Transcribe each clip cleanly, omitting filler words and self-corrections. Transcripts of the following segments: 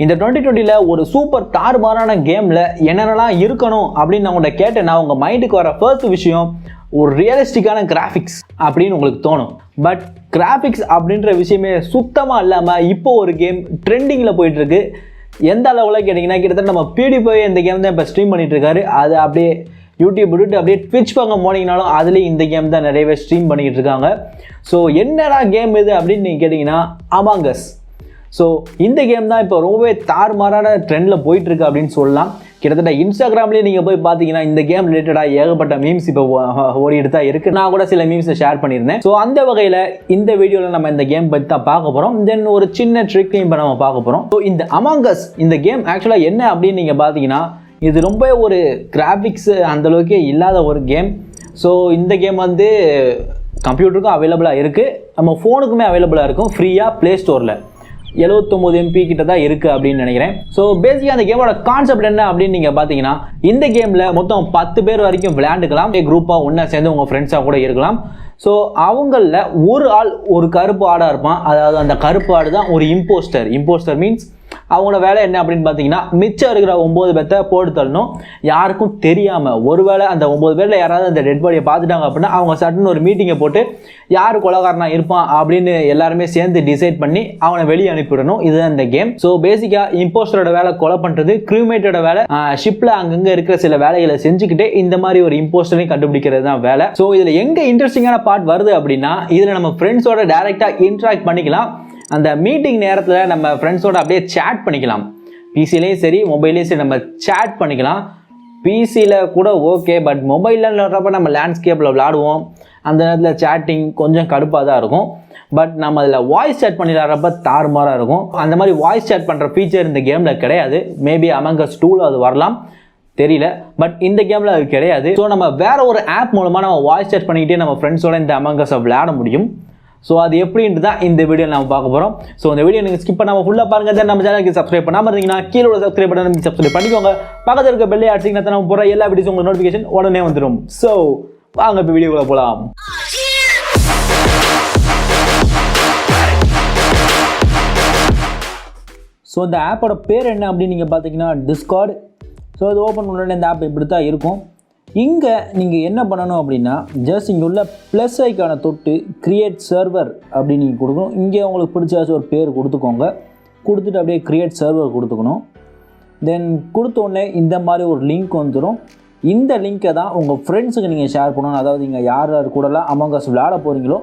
இந்த 2020ல ஒரு சூப்பர் தாறுமாறான கேமில் என்னென்னலாம் இருக்கணும் அப்படின்னு நான் உங்கள்கிட்ட கேட்டேன்னா உங்கள் மைண்டுக்கு வர ஃபர்ஸ்ட் விஷயம் ஒரு ரியலிஸ்டிக்கான கிராஃபிக்ஸ் அப்படின்னு உங்களுக்கு தோணும். பட் கிராஃபிக்ஸ் அப்படின்ற விஷயமே சுத்தமாக இல்லாமல் இப்போ ஒரு கேம் ட்ரெண்டிங்கில் போயிட்டுருக்கு. எந்த அளவில் கேட்டிங்கன்னா கிட்டத்தட்ட நம்ம PewDiePie இந்த கேம் தான் இப்போ ஸ்ட்ரீம் பண்ணிகிட்ருக்காரு. அது அப்படியே யூடியூப் விட்டுட்டு அப்படியே ட்விட்ச் பக்கம் போனீங்கனாலும் அதுலேயும் இந்த கேம் தான் நிறையவே ஸ்ட்ரீம் பண்ணிக்கிட்டு இருக்காங்க. ஸோ என்னடா கேம் இது அப்படின்னு நீங்கள் கேட்டிங்கன்னா Among Us. ஸோ இந்த கேம் தான் இப்போ ரொம்பவே தாறுமாறான ட்ரெண்டில் போயிட்டுருக்கு அப்படின்னு சொல்லலாம். கிட்டத்தட்ட இன்ஸ்டாகிராம்லேயே நீங்கள் போய் பார்த்தீங்கன்னா இந்த கேம் ரிலேட்டடாக ஏகப்பட்ட மீம்ஸ் இப்போ ஓடிட்டு தான் இருக்குது. நான் கூட சில மீம்ஸை ஷேர் பண்ணியிருந்தேன். ஸோ அந்த வகையில் இந்த வீடியோவில் நம்ம இந்த கேம் பற்றி தான் பார்க்க போகிறோம். தென் ஒரு சின்ன ட்ரிக்கையும் இப்போ நம்ம பார்க்க போகிறோம். ஸோ இந்த Among Us இந்த கேம் ஆக்சுவலாக என்ன அப்படின்னு நீங்கள் பார்த்தீங்கன்னா இது ரொம்ப ஒரு கிராஃபிக்ஸ் அந்தளவுக்கே இல்லாத ஒரு கேம். ஸோ இந்த கேம் வந்து கம்ப்யூட்டருக்கும் அவைலபிளாக இருக்குது, நம்ம ஃபோனுக்குமே அவைலபிளாக இருக்கும் ஃப்ரீயாக ப்ளே ஸ்டோரில். 79 MB கிட்ட தான் இருக்குது அப்படின்னு நினைக்கிறேன். ஸோ பேசிக்காக அந்த கேமோட கான்செப்ட் என்ன அப்படின்னு நீங்கள் பார்த்தீங்கன்னா இந்த கேமில் மொத்தம் 10 பேர் வரைக்கும் விளையாண்டுக்கலாம். குரூப்பாக ஒன்றா சேர்ந்து உங்கள் ஃப்ரெண்ட்ஸாக கூட இருக்கலாம். ஸோ அவங்களில் ஒரு ஆள் ஒரு கருப்பு ஆடாக இருப்பான். அதாவது அந்த கருப்பு ஆடு தான் ஒரு இம்போஸ்டர் மீன்ஸ் அவங்களோட வேலை என்ன அப்படின்னு பார்த்தீங்கன்னா மிச்சம் இருக்கிற 9 பேர்த்த போட்டு தள்ளணும், யாருக்கும் தெரியாமல். ஒருவேளை அந்த 9 பேரில் யாராவது அந்த டெட் பாடியை பார்த்துட்டாங்க அப்படின்னா அவங்க சட்டுன்னு ஒரு மீட்டிங்கை போட்டு யார் கொலைகாரனா இருப்பான் அப்படின்னு எல்லாருமே சேர்ந்து டிசைட் பண்ணி அவனை வெளியே அனுப்பிவிடணும். இதுதான் இந்த கேம். ஸோ பேசிக்காக இம்போஸ்டரோட வேலை கொலை பண்ணுறது, கிரிமேட்டோட வேலை ஷிப்பில் அங்கங்கே இருக்கிற சில வேலைகளை செஞ்சுக்கிட்டே இந்த மாதிரி ஒரு இம்போஸ்டரையும் கண்டுபிடிக்கிறது தான் வேலை. ஸோ இதில் எங்கே இன்ட்ரெஸ்டிங்கான பார்ட் வருது அப்படின்னா இதில் நம்ம ஃப்ரெண்ட்ஸோட டைரெக்டாக இன்ட்ராக்ட் பண்ணிக்கலாம். அந்த மீட்டிங் நேரத்தில் நம்ம ஃப்ரெண்ட்ஸோட அப்படியே சேட் பண்ணிக்கலாம். பிசிலையும் சரி மொபைல்லையும் சரி நம்ம சேட் பண்ணிக்கலாம். பிசியில் கூட ஓகே, பட் மொபைலில் விளாட்றப்ப நம்ம லேண்ட்ஸ்கேப்பில் விளாடுவோம். அந்த நேரத்தில் சேட்டிங் கொஞ்சம் கடுப்பாக தான் இருக்கும். பட் நம்ம அதில் வாய்ஸ் சேட் பண்ணி விளாட்றப்ப தாறுமாறாக இருக்கும். அந்த மாதிரி வாய்ஸ் சேட் பண்ணுற ஃபீச்சர் இந்த கேமில் கிடையாது. மேபி Among Us 2ல அது வரலாம், தெரியல. பட் இந்த கேமில் அது கிடையாது. ஸோ நம்ம வேற ஒரு ஆப் மூலமாக நம்ம வாய்ஸ் சேட் பண்ணிக்கிட்டே நம்ம ஃப்ரெண்ட்ஸோட இந்த Among Us விளையாட முடியும். ஸோ அது எப்படின்ட்டு தான் இந்த வீடியோ நம்ம பார்க்க போகிறோம். ஸோ இந்த வீடியோ நீங்கள் ஸ்கிப் பண்ணாமல் ஃபுல்லாக பாருங்கள். தென் நம்ம சேனலுக்கு சப்ஸ்கிரைப் பண்ணாமல் இருந்தீங்கன்னா கீழே உள்ள சப்ஸ்கிரைப் பண்ண நீங்கள் சப்ஸ்கிரைப் பண்ணிக்கோங்க. பக்கத்தில் இருக்க பெல்லை அடிச்சிங்கன்னா நம்ம போகிற எல்லா வீடியோஸும் உங்களுக்கு நோட்டிஃபிகேஷன் உடனே வந்துடும். ஸோ வாங்க இப்போ வீடியோக்குள்ள போகலாம். ஸோ இந்த ஆப்போட பேர் என்ன அப்படின்னு நீங்கள் பார்த்தீங்கன்னா டிஸ்கார்ட். ஸோ இது ஓப்பன் பண்ண இந்த ஆப் இப்படி தான் இருக்கும். இங்கே நீங்கள் என்ன பண்ணணும் அப்படின்னா ஜஸ்ட் இங்கே உள்ள ப்ளஸ் ஐக்கானை தொட்டு கிரியேட் சர்வர் அப்படின்னு நீங்கள் கொடுக்கணும். இங்கே உங்களுக்கு பிடிச்சாச்சும் ஒரு பேர் கொடுத்துக்கோங்க. கொடுத்துட்டு அப்படியே கிரியேட் சர்வர் கொடுத்துக்கணும். தென் கொடுத்தோடனே இந்த மாதிரி ஒரு லிங்க் வந்துடும். இந்த லிங்க்கை தான் உங்கள் ஃப்ரெண்ட்ஸுக்கு நீங்கள் ஷேர் பண்ணணும். அதாவது நீங்கள் யார் யார் கூடலாம் Among Us விளையாட போகிறீங்களோ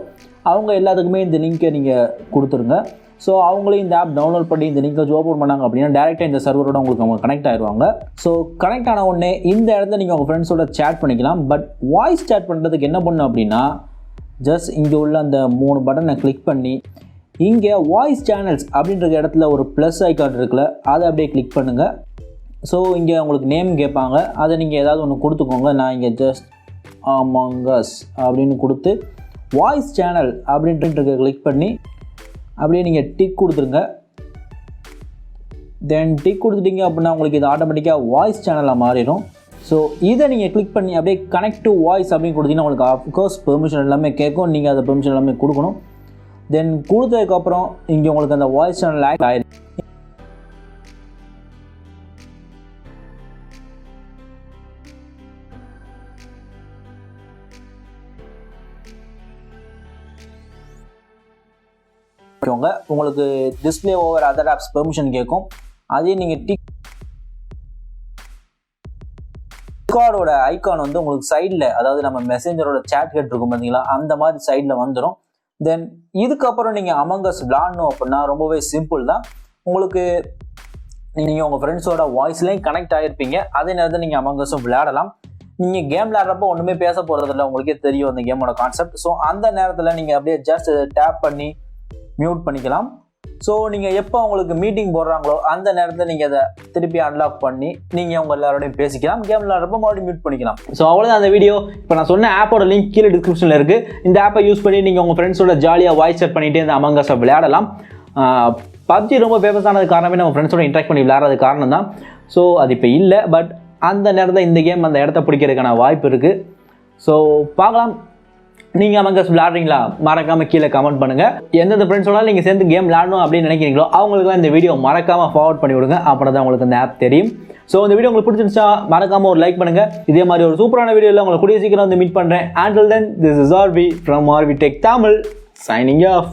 அவங்க எல்லாத்துக்குமே இந்த லிங்க்கை நீங்கள் கொடுத்துருங்க. ஸோ அவங்களே இந்த ஆப் டவுன்லோட் பண்ணி இந்த லிங்கை ஓப்பன் பண்ணாங்க அப்படின்னா டேரெக்டாக இந்த சர்வரோட உங்களுக்கு அவங்க கனெக்ட் ஆகிடுவாங்க. ஸோ கனெக்ட் ஆன உடனே இந்த இடத்துல நீங்கள் உங்கள் ஃப்ரெண்ட்ஸோட சேட் பண்ணிக்கலாம். பட் வாய்ஸ் சேட் பண்ணுறதுக்கு என்ன பண்ணணும் அப்படின்னா ஜஸ்ட் இங்கே உள்ள அந்த 3 பட்டனை கிளிக் பண்ணி இங்கே வாய்ஸ் சேனல்ஸ் அப்படின்ற இடத்துல ஒரு ப்ளஸ் ஐக்கான் இருக்குல்ல, அதை அப்படியே கிளிக் பண்ணுங்கள். ஸோ இங்கே உங்களுக்கு நேம் கேட்பாங்க, அதை நீங்கள் ஏதாவது ஒன்று கொடுத்துக்கோங்க. நான் இங்கே ஜஸ்ட் Among Us அப்படின்னு கொடுத்து வாய்ஸ் சேனல் அப்படின்ட்டு கிளிக் பண்ணி அப்படியே நீங்கள் டிக் கொடுத்துருங்க. தென் டிக் கொடுத்துட்டீங்க அப்படின்னா உங்களுக்கு இது ஆட்டோமேட்டிக்காக வாய்ஸ் சேனலாக மாறிடும். ஸோ இதை நீங்கள் கிளிக் பண்ணி அப்படியே கனெக்ட் டு வாய்ஸ் அப்படின்னு கொடுத்தீங்கன்னா உங்களுக்கு ஆஃப்கோர்ஸ் பெர்மிஷன் எல்லாமே கேட்கும். நீங்கள் அதை பெர்மிஷன் எல்லாமே கொடுக்கணும். தென் கொடுத்ததுக்கப்புறம் இங்கே உங்களுக்கு அந்த வாய்ஸ் சேனல் ஆக்ட் ஆகிடும். உங்களுக்கு display over other apps permission கேட்கும். அதையும் நீங்கள் டிஸ்கார்டோட ஐக்கான் வந்து உங்களுக்கு சைடில், அதாவது நம்ம மெசேஞ்சரோட சேட் கேட் இருக்கும் பார்த்தீங்களா, அந்த மாதிரி சைடில் வந்துடும். தென் இதுக்கப்புறம் நீங்கள் Among Us விளாடணும் அப்படின்னா ரொம்பவே சிம்பிள் தான். உங்களுக்கு நீங்கள் உங்கள் ஃப்ரெண்ட்ஸோட வாய்ஸ்லேயும் கனெக்ட் ஆகிருப்பீங்க. அதே நேரத்தில் நீங்கள் Among Us விளையாடலாம். நீங்கள் கேம் விளையாடுறப்போ ஒன்றுமே பேச போகிறதில்ல, உங்களுக்கே தெரியும் அந்த கேமோட கான்செப்ட். ஸோ அந்த நேரத்தில் நீங்கள் அப்படியே ஜஸ்ட் டேப் பண்ணி மியூட் பண்ணிக்கலாம். ஸோ நீங்கள் எப்போ உங்களுக்கு மீட்டிங் போடுறாங்களோ அந்த நேரத்தில் நீங்கள் அதை திருப்பி அன்லாக் பண்ணி நீங்கள் உங்கள் எல்லாரோடையும் பேசிக்கலாம். கேம் விளையாடுறப்போ மறுபடியும் மியூட் பண்ணிக்கலாம். ஸோ அவ்வளோதான் அந்த வீடியோ. இப்போ நான் சொன்ன ஆப்போட லிங்க் கீழே டிஸ்கிரிப்ஷனில் இருக்குது. இந்த ஆப்பை யூஸ் பண்ணி நீங்கள் உங்கள் ஃப்ரெண்ட்ஸோட ஜாலியாக வாய்ஸ் செட் பண்ணிவிட்டு இந்த Among Us விளையாடலாம். PUBG ரொம்ப ஃபேமஸ் ஆனது காரணமே நம்ம ஃப்ரெண்ட்ஸோட இன்ட்ராக்ட் பண்ணி விளையாடுறது காரணம் தான். ஸோ அது இப்போ இல்லை, பட் அந்த நேரத்தில் இந்த கேம் அந்த இடத்த பிடிக்கிறதுக்கான வாய்ப்பு இருக்குது. ஸோ பார்க்கலாம். நீங்கள் அமங்கஸ் விளையாடுறீங்களா மறக்காமல் கீழே கமெண்ட் பண்ணுங்கள். எந்தெந்த ஃப்ரெண்ட்ஸோட நீங்கள் சேர்ந்து கேம் விளையாடணும் அப்படின்னு நினைக்கிறீங்களோ அவங்களுக்குலாம் இந்த வீடியோ மறக்காமல் ஃபார்வர்ட் பண்ணி விடுங்க. அப்போ தான் உங்களுக்கு இந்த ஆப் தெரியும். ஸோ இந்த வீடியோ உங்களுக்கு பிடிச்சிருந்துச்சா மறக்காமல் ஒரு லைக் பண்ணுங்கள். இதே மாதிரி ஒரு சூப்பரான வீடியோவில் உங்களை கூடிய சீக்கிரம் வந்து மீட் பண்ணுறேன். Until then, this is Arvi from Arvi Tech Tamil signing off.